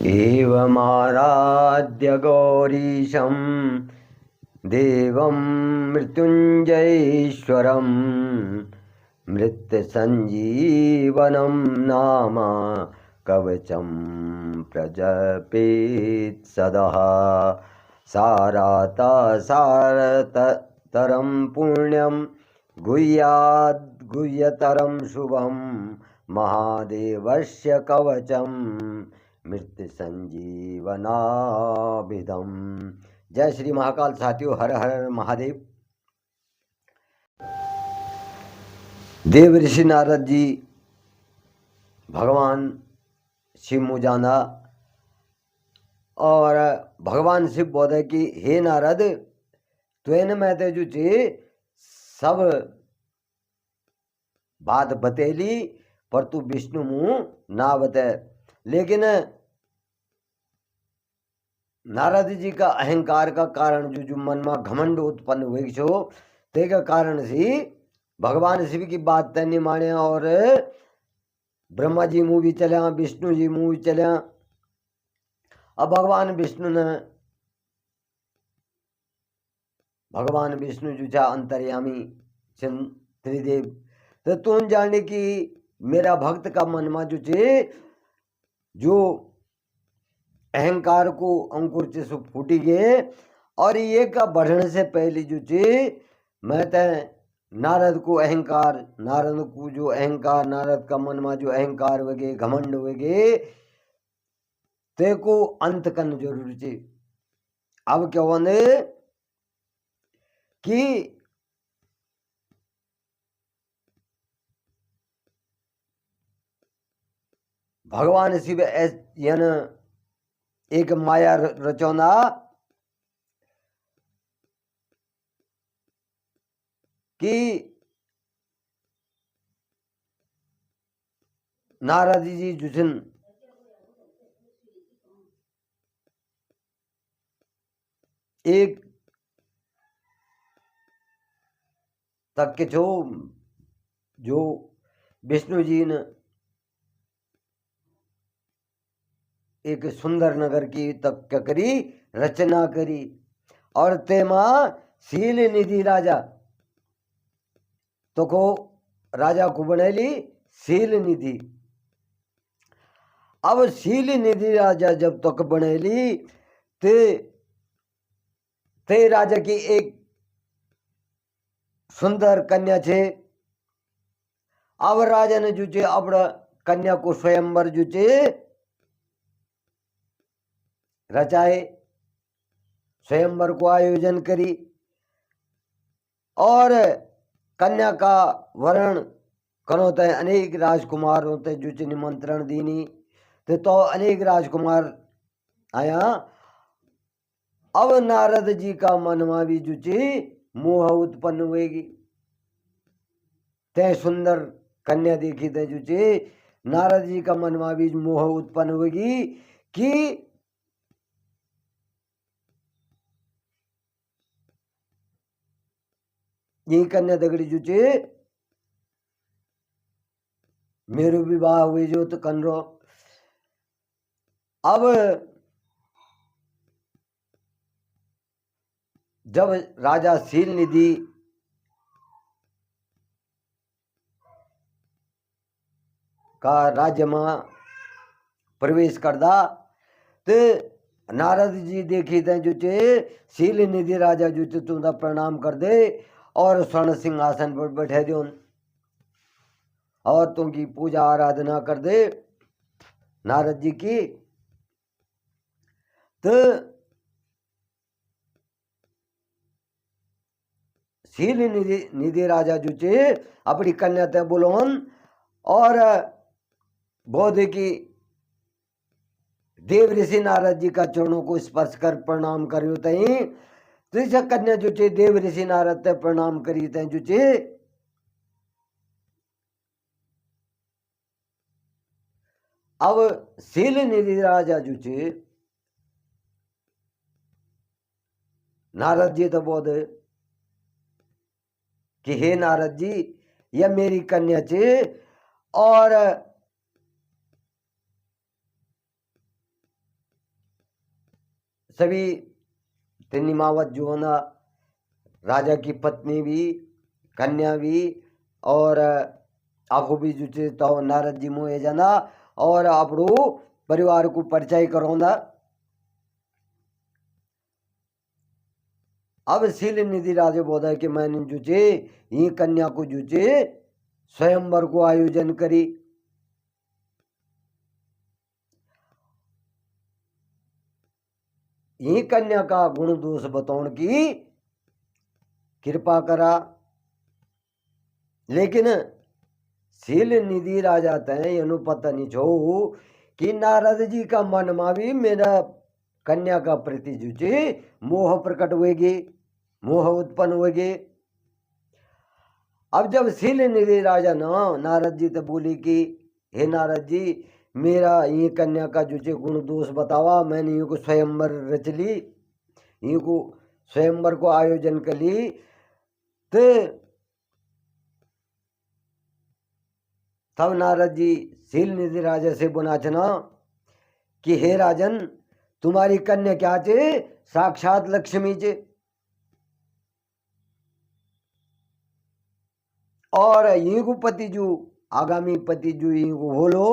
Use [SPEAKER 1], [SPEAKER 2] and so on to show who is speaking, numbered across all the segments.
[SPEAKER 1] एवमाराध्य गौरीशं देवं मृत्युञ्जयेश्वरं मृत्युसञ्जीवनं नाम कवचं प्रजपेत् सदा। सारतरं पुण्यं गुह्यतरं शुभं महादेवस्य कवचं मृत्यु संजीवनाभिधम। जय श्री महाकाल साथियों, हर हर महादेव। देव ऋषि नारद जी भगवान शिव मुजाना और भगवान शिव बोले कि हे नारद, त्वेन मैं ते जो चे सब बात बतेली पर तू विष्णु मुँह ना बते। लेकिन नारद जी का अहंकार का कारण जो मन में घमंड उत्पन्न हुए छो, ते का कारण से भगवान शिव की बात नहीं माने और ब्रह्मा जी मुँह भी चलिया, विष्णु जी मुँह भी चलिया। अब भगवान विष्णु जो था अंतर्यामी त्रिदेव, तो तुम जाने की मेरा भक्त का मन में जो छे जो अहंकार को अंकुर से फूटी गए और ये का बढ़ने से पहले जो छे मैं ते नारद को अहंकार, नारद को जो अहंकार, नारद का मन में जो अहंकार वगे घमंड वगे ते को अंत करना जरूरी छे। अब क्या होने कि भगवान शिव यान एक माया रचौना कि नारद जी जुसन एक तक के जो विष्णु जी ने एक सुंदर नगर की तक करी रचना करी और तेमा शील निधि राजा तो को राजा को बनेली शील निधि। अब शील निधि राजा जब तक बनेली ते राजा की एक सुंदर कन्या छे। अब राजा ने जो छे अपना कन्या को स्वयंवर जो छे रचाए, स्वयंवर को आयोजन करी और कन्या का वरण करो ते अनेक राजकुमार होते जो चे निमंत्रण दीनी तो अनेक राजकुमार आया। अब नारद जी का मनवा भी जो चे मोह उत्पन्न हुएगी। ते सुंदर कन्या देखी ते जो चे नारद जी का मनवा भी मोह उत्पन्न होगी कि यही कन्या दगड़ी जो चे मेरो विवाह हुए जो तो कन रो। अब जब राजा शील निधि का राज्य में प्रवेश करदा तो नारद जी देखी थे जो चे शील निधि राजा जो चे तुम प्रणाम कर दे और स्वर्ण सिंहासन पर बैठे दो और तुमकी पूजा आराधना कर दे नारद जी की। तो शील निधि राजा जो चे अपनी कन्या ते बुलोन और बोधे की देव ऋषि नारद जी का चरणों को स्पर्श कर प्रणाम करियो तई तो कन्या जो चे देव ऋषि नारद ते प्रणाम करी तई जो चे अब शील निधि राजा जो चे नारद जी तो बोधे कि हे नारद जी यह मेरी कन्या चे और सभी निमावत जो है ना, राजा की पत्नी भी, कन्या भी, और आपको भी जो चे तो नारद जी मोए जाना और आपरो परिवार को परिचय करोना। अब शील निधि राजा बोधा है कि मैंने जो चे ये कन्या को जो चे स्वयंवर को आयोजन करी। ये कन्या का गुण दोष बताउण की कृपा करा। लेकिन शील निधि राजा तय यनु पता नहीं छो कि नारद जी का मन में भी मेरा कन्या का प्रति जो चे मोह प्रकट होगी, मोह उत्पन्न होगी। अब जब शील निधि राजा ना नारद जी तो बोली कि हे नारद जी, मेरा ये कन्या का जो चे गुण दोष बतावा। मैंने ये को स्वयंवर रच ली, ये को स्वयंवर को आयोजन कर ली। तो तब नारद जी शील निधि राजा से बोना छना कि हे राजन, तुम्हारी कन्या क्या चे? साक्षात लक्ष्मी चे। और ये को पति जो आगामी पति जो ये को बोलो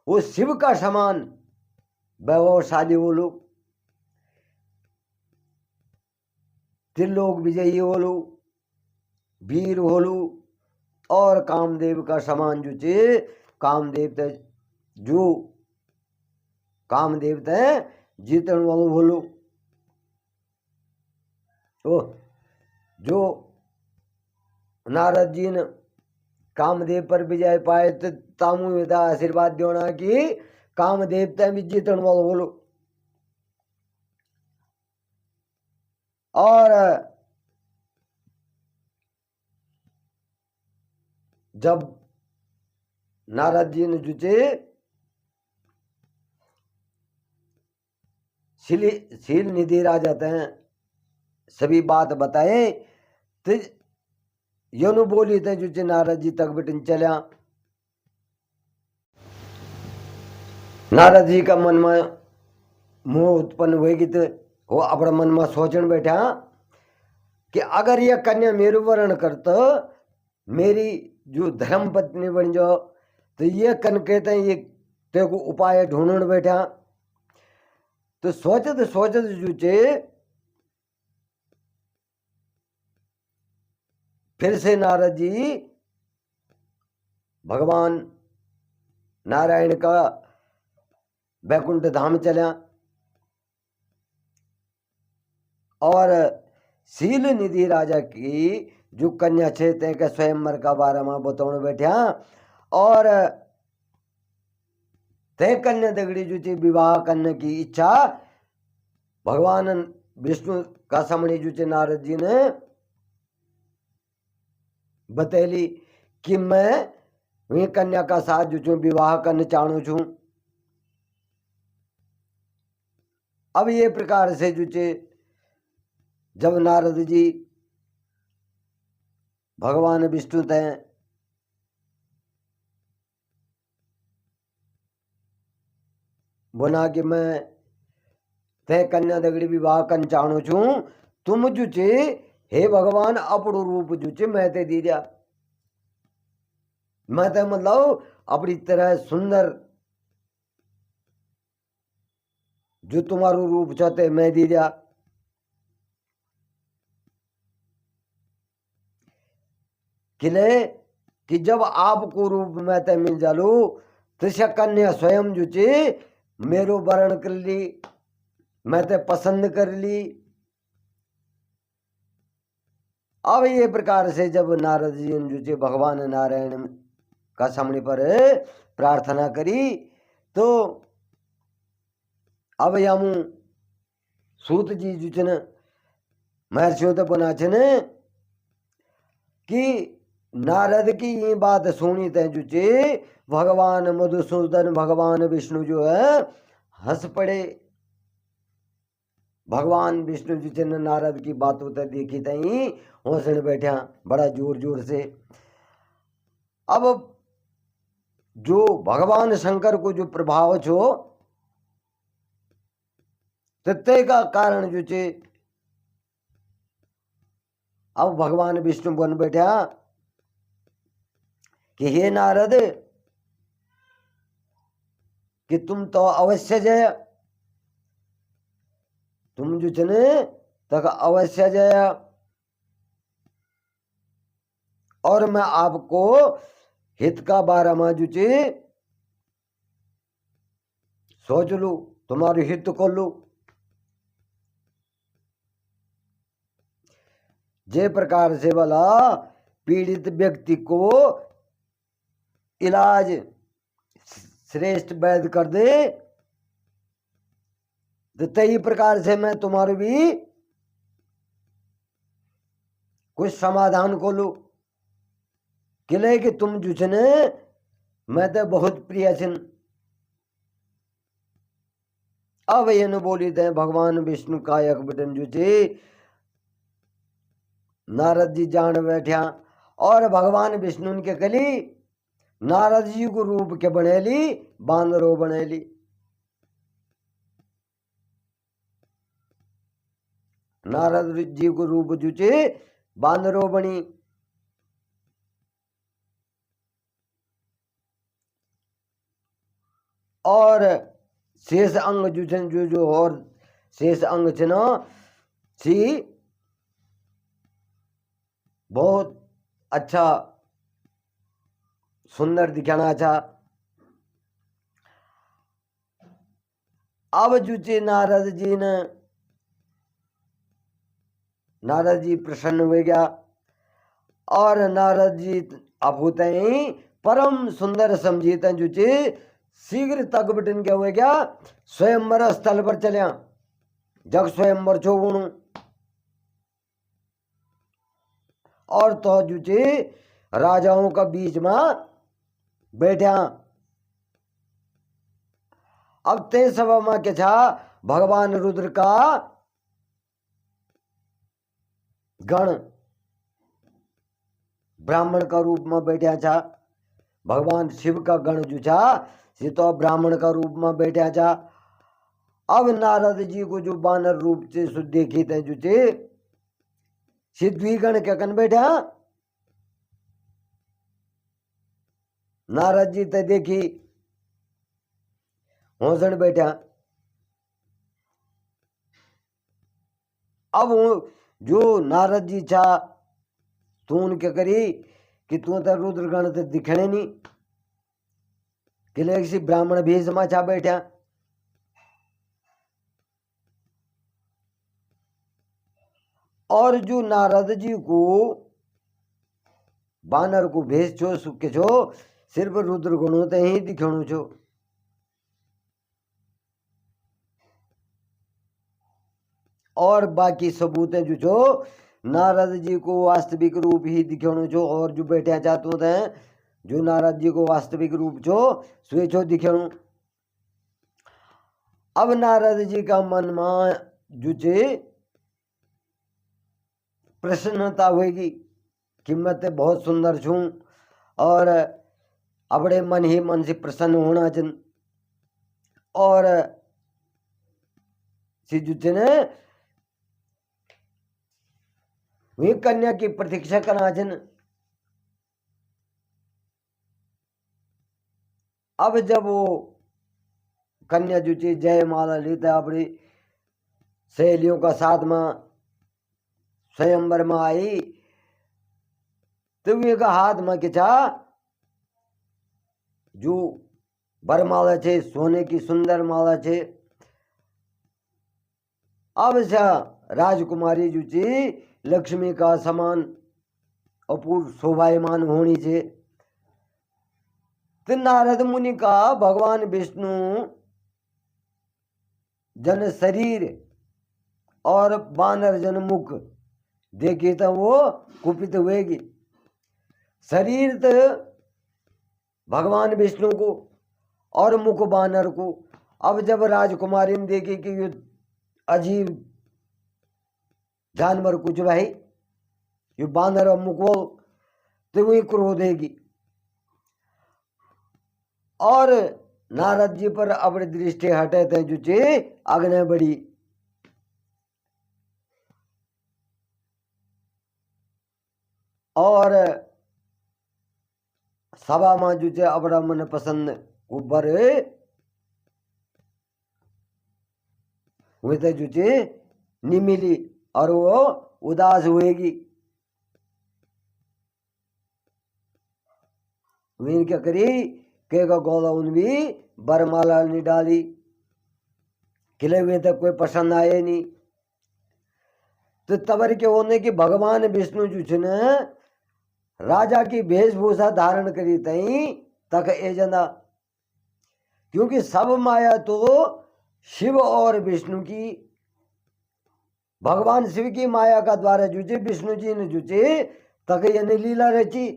[SPEAKER 1] वो शिव का समान वैभवशाली बोलो, त्रिलोक विजयी बोलो, वीर बोलो, और कामदेव का समान जो चे कामदेव जो कामदेव जीतन वालो बोलो। तो जो नारद जी ने कामदेव पर विजय पाए तो तामु विदा आशीर्वाद देना कि कामदेव तय भी जीतन वालो बोलो। और जब नारद जी ने जुचे शील निधि राजा हैं सभी बात बताए तो यनु बोली थे जुचे नारद जी तक बिटन चलिया। नारद जी का मन में मोह उत्पन्न होगी तो वो अपने मन में सोचने बैठा कि अगर यह कन्या मेरु वर्ण करता मेरी जो धर्म पत्नी बन जाओ तो ये कन कहते हैं ये ते को उपाय ढूंढने बैठा। तो सोचत सोचत जो चे फिर से नारद जी भगवान नारायण का वैकुंठ धाम चलिया और शील निधि राजा की जो कन्या छे ते के स्वयंवर का बारे में बताने बैठा। और ते कन्या दगड़ी जो चे विवाह करने की इच्छा भगवान विष्णु का सामने जो चे नारद जी ने बतैली कि मैं वे कन्या का साथ जो छू विवाह करने चाहूँ छू। अब ये प्रकार से जो चे जब नारद जी भगवान विष्णु तय बोना कि मैं तय कन्या दगड़ी विवाह करना चाहूँ छू, तुम जो चे हे भगवान अपनो रूप जो चे मैं ते दी दिया। मैं ते मतलब अपनी तरह सुंदर जो तुम्हारो रूप चाहते मैं दी दिया। किले कि जब आपको रूप में ते मिल जालू तो कन्या स्वयं जो चे मेरो वर्ण कर ली, मैं ते पसंद कर ली। अब ये प्रकार से जब नारद जी ने जो चे भगवान नारायण का सामने पर प्रार्थना करी तो अब यामू सूत जी जो चे महर्षियों तो बना छे कि नारद की ये बात सुनी थे जो चे भगवान मधुसूदन भगवान विष्णु जो है हंस पड़े। भगवान विष्णु जी चे नारद की बात होता देखी थी हंसने बैठा बड़ा जोर जोर से। अब जो भगवान शंकर को जो प्रभाव छो तय का कारण जो चे अब भगवान विष्णु बन बैठा कि हे नारद कि तुम तो अवश्य जय, तुम जो चने तक अवश्य जय, और मैं आपको हित का बारे में जो चे सोच लू, तुम्हारे हित को लू। जे प्रकार से वाला पीड़ित व्यक्ति को इलाज श्रेष्ठ वैद्य कर दे, तो तई प्रकार से मैं तुम्हारे भी कुछ समाधान को लू। किले कि तुम जो छने मैं तो बहुत प्रिय छिन। अब ये न बोली थे भगवान विष्णु का एक बटन जो चे नारद जी जान बैठा, और भगवान विष्णु के कली नारद जी को रूप के बनेली बांदरो बनेली। नारद जी को रूप जो चे बांदरो बनी। और शेष अंग जो छन जो और शेष अंग छे ना सी बहुत अच्छा सुंदर दिखाना था। अब जो चे नारद जी प्रसन्न हो गया, और नारद जी अपूत ही परम सुंदर समझीते जो चे शीघ्र तक बटन क्या हो गया स्वयंवर स्थल पर चलिया। जग स्वयंवर छो गुणु, और तो जो चे राजाओं का बीच में बैठा। अब ते सभा में क्या था भगवान रुद्र का गण ब्राह्मण का रूप में बैठा था। भगवान शिव का गण जो था ये तो ब्राह्मण का रूप में बैठा था। अब नारद जी को जो बानर रूप से देखी थे जो थे सिद्धि गण क्या कन बैठा। नारद जी ते देखी होसन बैठा। अब जो नारद जी था तू उनके करी कि तू तो रुद्रगण ते दिखने नहीं, कि किसी ब्राह्मण भेष में छा बैठा। और जो नारद जी को बानर को भेष छो सुखे छो सिर्फ रुद्रगुणों ते ही दिखणु छो। और बाकी सबूतें जो छो नारद जी को वास्तविक रूप ही दिखणु छो, और जो बैठा चाहते हैं जो नारद जी को वास्तविक रूप छो स्वे छो दिखणु। अब नारद जी का मन में जो छे प्रसन्नता होगी कि मैं तो बहुत सुंदर छूं, और अपने मन ही मन से प्रसन्न होना चन। और जो ने वही कन्या की प्रतीक्षा करना चन। अब जब वो कन्या जो चीज जयमाला लेता अपनी सहेलियों का साथ में स्वयंवर में आई, तो एक हाथ में किचा जो वरमाला छे सोने की सुंदर माला छे। अब राजकुमारी जो ची लक्ष्मी का समान अपूर्व शोभायमान होनी छे। तो नारद मुनि का भगवान विष्णु जन शरीर और बानर जन मुख देखी तो वो कुपित हुएगी। शरीर तो भगवान विष्णु को और मुख बानर को। अब जब राजकुमारी ने देखी कि ये अजीब जानवर कुछ भाई ये बानर और मुख वो, तो वही क्रोध देगी। और नारद जी पर अपनी दृष्टि हटे थे जो चे आग्ने बढ़ी। और सभा में जो है अपना मन पसंद ऊपर हुए तो जो है नहीं मिली और वो उदास हुएगी। वीन क्या करी के गौला उन भी बरमाला नहीं डाली, खिले हुए तक कोई पसंद आए नहीं। तो तबर के होने की भगवान विष्णु जो ने राजा की वेशभूषा धारण करी तई तक ए जना, क्योंकि सब माया तो शिव और विष्णु की, भगवान शिव की माया का द्वारा जुझे विष्णु जी ने जुझे तक यानी लीला रची।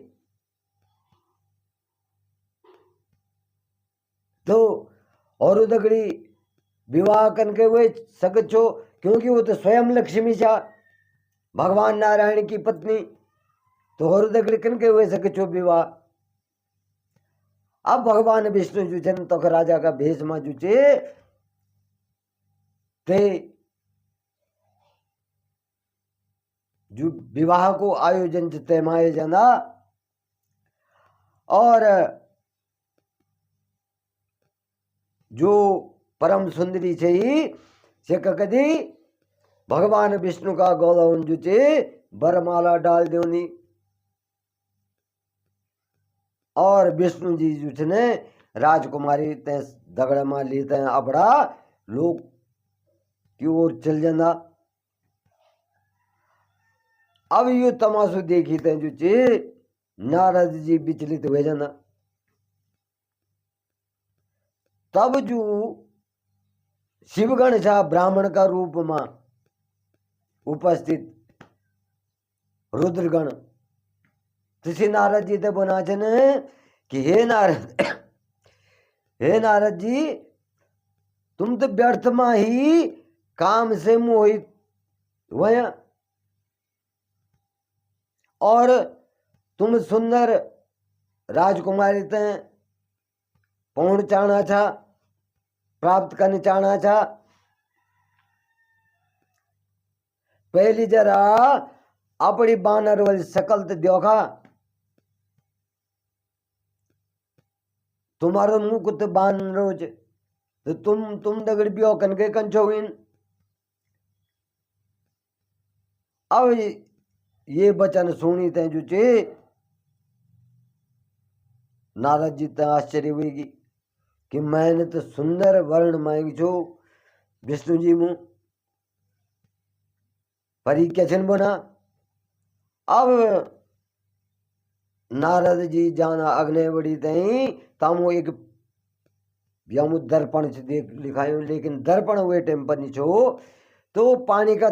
[SPEAKER 1] तो और उदगड़ी विवाह करके हुए सकछो, क्योंकि वो तो स्वयं लक्ष्मी छा भगवान नारायण की पत्नी, तो और उदगड़ी करके हुए सकछो विवाह। अब भगवान विष्णु जो जन तो राजा का भेष में जुचे ते जो विवाह को आयोजन तयमाए जना, और जो परम सुंदरी छे से कदी भगवान विष्णु का गौलवन जो चे बरमाला डाल देनी, और विष्णु जी जो ने राजकुमारी ते दगड़ में लेते हैं अपड़ा लोग की ओर चल जाना। अब यो तमाशो देखी थे जो चे नारद जी विचलित हुए जाना। तब जो शिवगण छा ब्राह्मण का रूप में उपस्थित रुद्रगण, तुसी नारद जी ते बना कि हे नारद हे नारद जी, तुम तो व्यर्थ में ही काम से मोहित हुए, और तुम सुंदर राजकुमारी ते पहुंचाना था, प्राप्त करना चाहना था। पहली जरा अपनी बानर वाली शकल तो देखा, तुम्हारो मुख तो बानरोज, तो तुम दगड़ बियो कनके कंचोइन। अब ये वचन सुनी थे जो चे नारद जी तो आश्चर्य हुएगी कि मैंने तो सुंदर वर्ण मांग जो विष्णु जी मुँह परी कैचन बना। अब नारद जी जाना अग्नि बड़ी तई तामो एक यमु दर्पण से देख लिखायो, लेकिन दर्पण हुए टाइम पर नीचो तो पानी का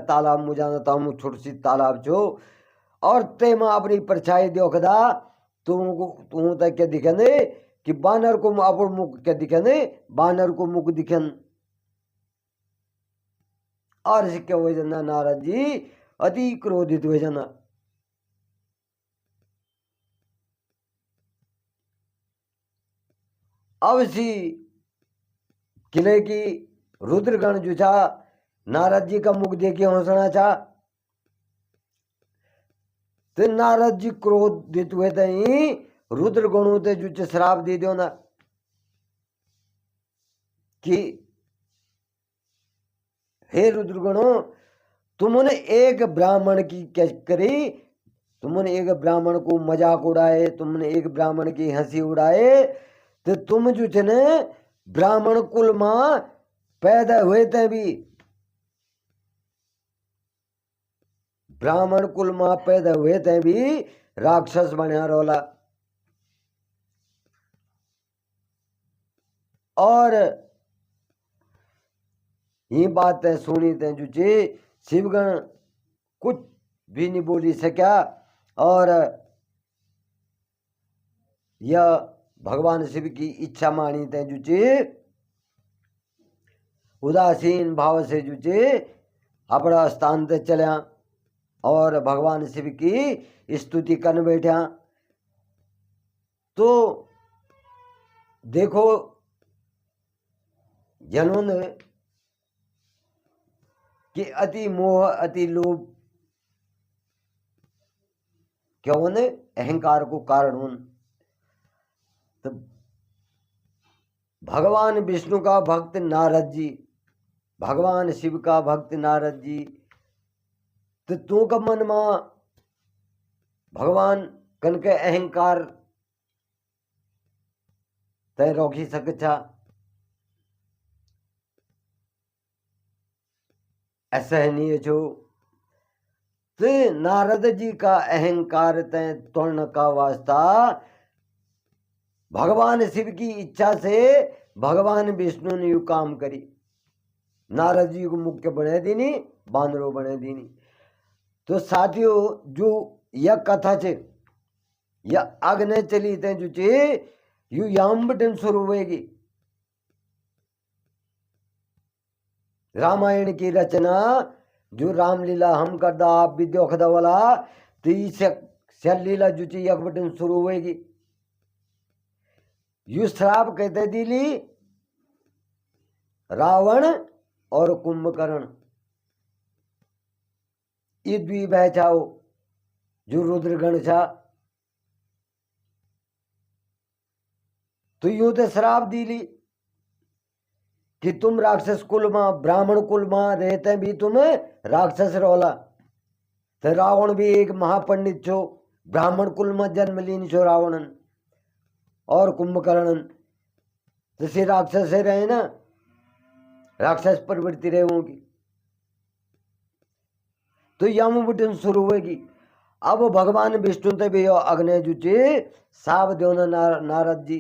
[SPEAKER 1] तालाब मुझाना तामु छोटी सी तालाब छो, और ते में अपनी परछाई देखदा तू तक क्या दिखने कि बानर को अपन मुख क्या दिखने, बानर को मुख दिखन। और क्या हुए जना नारद जी अति क्रोधित हुए जना। अवसी किले की रुद्रगण जो था नारद जी का मुख देखे हंसना था, तो नारद जी क्रोधित हुए थे रुद्रगणों ते जो श्राप दे दो ना कि हे रुद्रगणों, तुमने एक ब्राह्मण की क्या करी, तुमने एक ब्राह्मण को मजाक उड़ाए, तुमने एक ब्राह्मण की हंसी उड़ाए, तो तुम जो थे ने ब्राह्मण कुल में पैदा हुए थे भी, ब्राह्मण कुल में पैदा हुए थे भी राक्षस बना रोला। और ये बातें सुनी थे जो चे शिवगण कुछ भी नहीं बोली सका, और यह भगवान शिव की इच्छा मानी थे जो चे उदासीन भाव से जो चे अपना स्थान ते चलिया और भगवान शिव की स्तुति कर बैठा। तो देखो जिन्होंने कि अति मोह अति लोभ क्या होने अहंकार को कारण होने। तो भगवान विष्णु का भक्त नारद जी, भगवान शिव का भक्त नारद जी, तो तू का मन में भगवान कन के अहंकार तय रोकी सकता असहनीय जो। तो नारद जी का अहंकार तय तोड़ने का वास्ता भगवान शिव की इच्छा से भगवान विष्णु ने यू काम करी, नारद जी को मुख्य बने दीनी, बानरो बने दीनी। तो साथियों जो यह कथा छे यह आगने चली थे जो चे यू याम बटन शुरू होगी। रामायण की रचना जो रामलीला हम करदा आप भी देखदा वाला, तो ये लीला जो ची एक बटन शुरू होगी। यू श्राप कहते दिली रावण और कुंभकर्ण, ये द्वी बहचाओ जो रुद्रगण छा, तो यूं तो श्राप दिली कि तुम राक्षस कुल में ब्राह्मण कुल में रहते भी तुम राक्षस रोला। तो रावण भी एक महापंडित छो, ब्राह्मण कुल में जन्म लीन छो रावणन, और कुंभकर्ण तो से राक्षस से रहे ना, राक्षस प्रवृत्ति रहे होगी। तो यम बुटन शुरू होगी। अब भगवान विष्णु ते भी अग्नि जुचे साव देना नारद जी